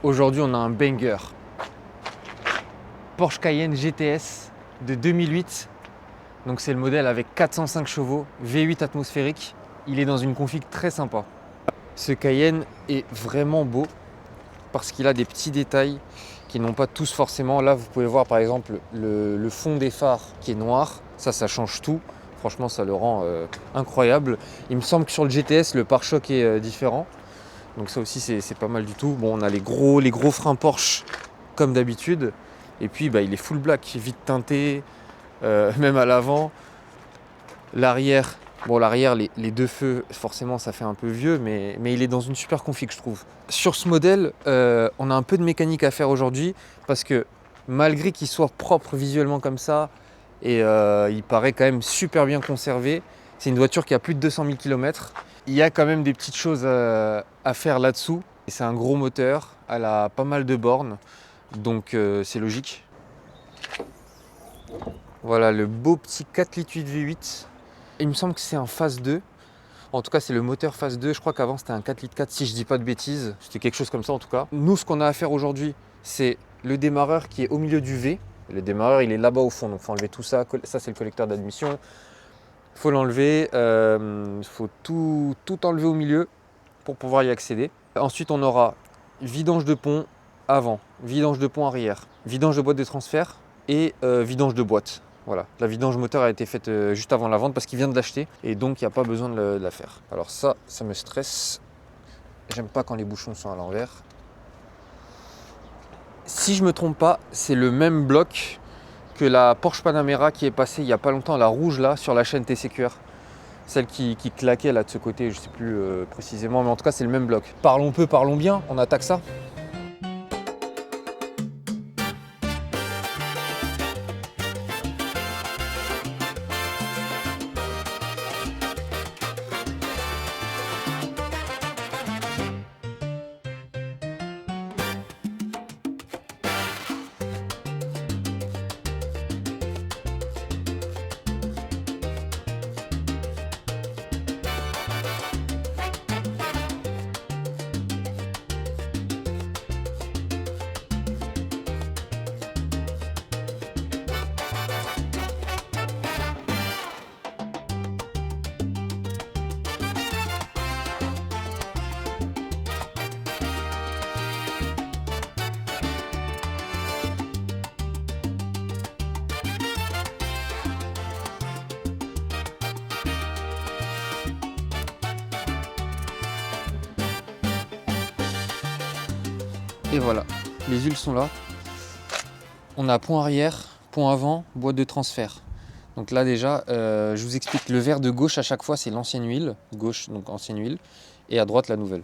Aujourd'hui, on a un banger. Porsche Cayenne GTS de 2008. Donc c'est le modèle avec 405 chevaux, V8 atmosphérique. Il est dans une config très sympa. Ce Cayenne est vraiment beau parce qu'il a des petits détails qui n'ont pas tous forcément. Là, vous pouvez voir par exemple le fond des phares qui est noir. Ça change tout. Franchement, ça le rend incroyable. Il me semble que sur le GTS, le pare-choc est différent. Donc ça aussi, c'est pas mal du tout. Bon, on a les gros freins Porsche comme d'habitude. Et puis, il est full black, vite teinté, même à l'avant. L'arrière, l'arrière, les deux feux, forcément, ça fait un peu vieux, mais il est dans une super config, je trouve. Sur ce modèle, on a un peu de mécanique à faire aujourd'hui, parce que malgré qu'il soit propre visuellement comme ça, et il paraît quand même super bien conservé, c'est une voiture qui a plus de 200 000 km. Il y a quand même des petites choses à faire là-dessous. Et c'est un gros moteur, elle a pas mal de bornes, donc c'est logique. Voilà le beau petit 4 litres 8 V8. Il me semble que c'est un phase 2. En tout cas, c'est le moteur phase 2. Je crois qu'avant, c'était un 4 litres 4, si je dis pas de bêtises. C'était quelque chose comme ça, en tout cas. Nous, ce qu'on a à faire aujourd'hui, c'est le démarreur qui est au milieu du V. Le démarreur, il est là-bas au fond. Donc, il faut enlever tout ça. Ça, c'est le collecteur d'admission. Il faut l'enlever. Il faut tout enlever au milieu pour pouvoir y accéder. Ensuite, on aura vidange de pont avant, vidange de pont arrière, vidange de boîte de transfert et vidange de boîte. Voilà, la vidange moteur a été faite juste avant la vente parce qu'il vient de l'acheter et donc il n'y a pas besoin de la faire. Alors ça me stresse. J'aime pas quand les bouchons sont à l'envers. Si je me trompe pas, c'est le même bloc que la Porsche Panamera qui est passée il n'y a pas longtemps, la rouge là, sur la chaîne TCQR. Celle qui claquait là de ce côté, je sais plus précisément, mais en tout cas c'est le même bloc. Parlons peu, parlons bien, on attaque ça. Et voilà, les huiles sont là. On a pont arrière, pont avant, boîte de transfert. Donc là déjà, je vous explique, le verre de gauche à chaque fois c'est l'ancienne huile, gauche donc ancienne huile, et à droite la nouvelle.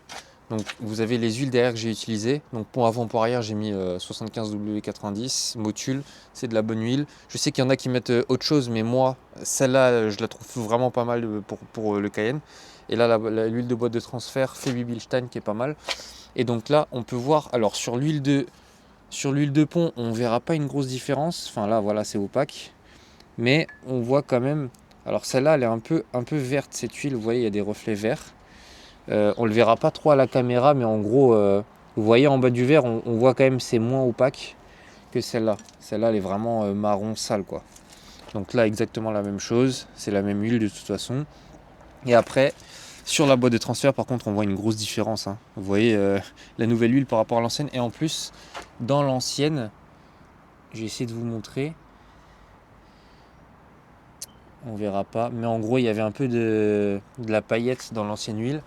Donc vous avez les huiles derrière que j'ai utilisées. Donc pont avant, pont arrière, j'ai mis 75W90, Motul, c'est de la bonne huile. Je sais qu'il y en a qui mettent autre chose, mais moi, celle-là, je la trouve vraiment pas mal pour le Cayenne. Et là, l'huile de boîte de transfert Feby Bilstein qui est pas mal. Et donc là, on peut voir, alors sur l'huile de pont, on ne verra pas une grosse différence. Enfin là, voilà, c'est opaque. Mais on voit quand même, alors celle-là, elle est un peu verte, cette huile. Vous voyez, il y a des reflets verts. On ne le verra pas trop à la caméra, mais en gros, vous voyez en bas du verre, on voit quand même c'est moins opaque que celle-là. Celle-là, elle est vraiment marron sale, quoi. Donc là, exactement la même chose. C'est la même huile de toute façon. Et après, sur la boîte de transfert, par contre, on voit une grosse différence. Hein. Vous voyez la nouvelle huile par rapport à l'ancienne. Et en plus, dans l'ancienne, je vais essayer de vous montrer. On verra pas. Mais en gros, il y avait un peu de la paillette dans l'ancienne huile.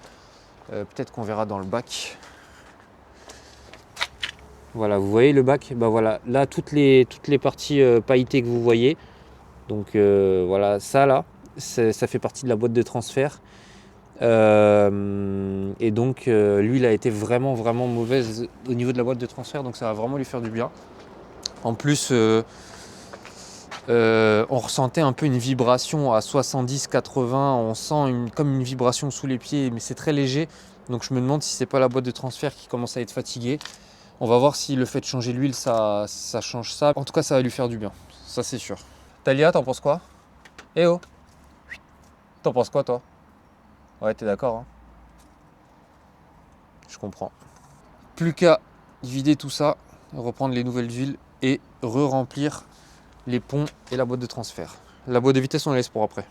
Peut-être qu'on verra dans le bac. Voilà, vous voyez le bac. Voilà, là, toutes les parties pailletées que vous voyez. Donc voilà, ça là, ça fait partie de la boîte de transfert. Et donc l'huile a été vraiment mauvaise au niveau de la boîte de transfert, donc ça va vraiment lui faire du bien. En plus on ressentait un peu une vibration à 70-80, on sent comme une vibration sous les pieds, mais c'est très léger, donc je me demande si c'est pas la boîte de transfert qui commence à être fatiguée. On va voir si le fait de changer l'huile ça change ça. En tout cas ça va lui faire du bien, ça c'est sûr. Talia, t'en penses quoi? Eh oh, t'en penses quoi toi? Ouais, t'es d'accord hein? Je comprends. Plus qu'à vider tout ça, reprendre les nouvelles huiles et re-remplir les ponts et la boîte de transfert. La boîte de vitesse, on la laisse pour après.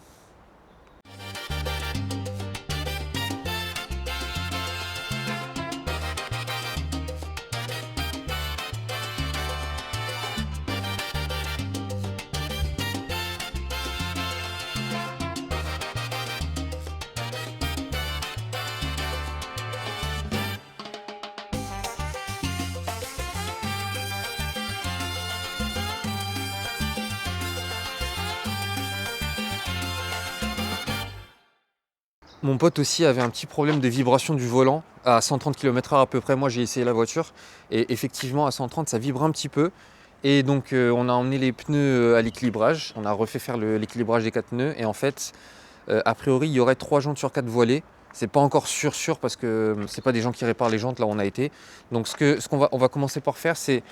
Mon pote aussi avait un petit problème de vibration du volant à 130 km/h à peu près. Moi j'ai essayé la voiture et effectivement à 130 ça vibre un petit peu. Et donc on a emmené les pneus à l'équilibrage. On a refait faire l'équilibrage des 4 pneus et en fait a priori il y aurait 3 jantes sur 4 voilées. C'est pas encore sûr parce que c'est pas des gens qui réparent les jantes là où on a été. Donc ce qu'on va commencer par faire, c'est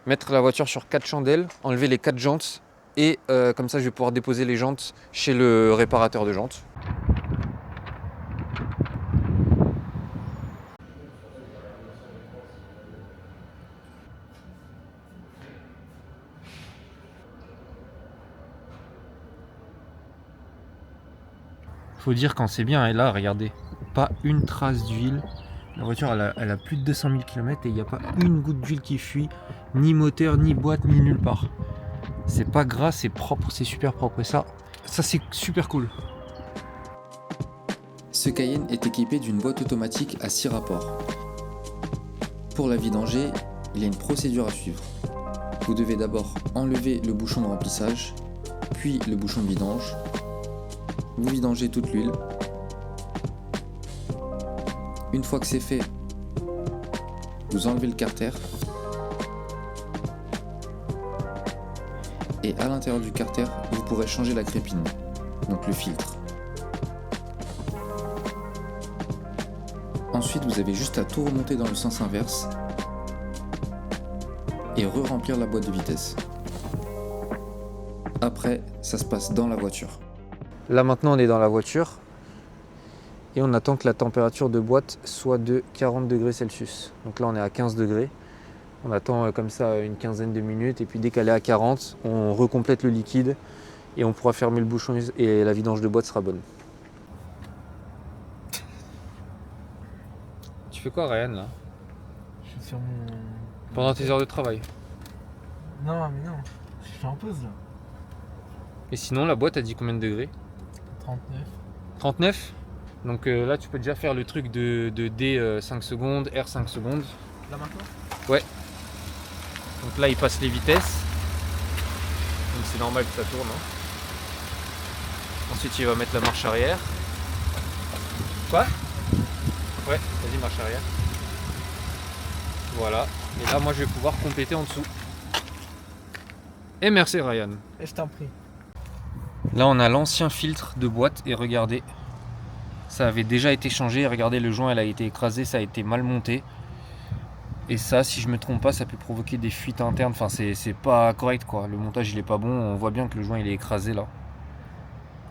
mettre la voiture sur 4 chandelles, enlever les 4 jantes et comme ça je vais pouvoir déposer les jantes chez le réparateur de jantes. Faut dire quand c'est bien, et là regardez, pas une trace d'huile. La voiture elle a plus de 200 000 km et il n'y a pas une goutte d'huile qui fuit, ni moteur, ni boîte, ni nulle part. C'est pas gras, c'est propre, c'est super propre et ça c'est super cool. Ce Cayenne est équipé d'une boîte automatique à 6 rapports. Pour la vidanger, il y a une procédure à suivre. Vous devez d'abord enlever le bouchon de remplissage, puis le bouchon de vidange. Vous vidangez toute l'huile. Une fois que c'est fait, vous enlevez le carter. Et à l'intérieur du carter, vous pourrez changer la crépine, donc le filtre. Ensuite, vous avez juste à tout remonter dans le sens inverse et re-remplir la boîte de vitesse. Après, ça se passe dans la voiture. Là maintenant on est dans la voiture et on attend que la température de boîte soit de 40 degrés Celsius. Donc là on est à 15 degrés. On attend comme ça une quinzaine de minutes et puis dès qu'elle est à 40, on recomplète le liquide et on pourra fermer le bouchon et la vidange de boîte sera bonne. Tu fais quoi Ryan là? Je suis sur mon... Pendant tes heures de travail? Non mais non, je suis en pause là. Et sinon la boîte a dit combien de degrés? 39. 39? Donc là tu peux déjà faire le truc de D 5 secondes, R 5 secondes. Là maintenant? Ouais. Donc là il passe les vitesses. Donc c'est normal que ça tourne. Hein. Ensuite il va mettre la marche arrière. Quoi? Ouais, vas-y marche arrière. Voilà. Et là moi je vais pouvoir compléter en dessous. Et merci Ryan. Et je t'en prie. Là on a l'ancien filtre de boîte et regardez, ça avait déjà été changé, regardez le joint elle a été écrasé, ça a été mal monté. Et ça si je me trompe pas ça peut provoquer des fuites internes, enfin c'est pas correct quoi, le montage il est pas bon, on voit bien que le joint il est écrasé là.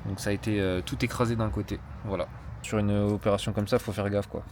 Donc ça a été tout écrasé d'un côté, voilà. Sur une opération comme ça faut faire gaffe quoi.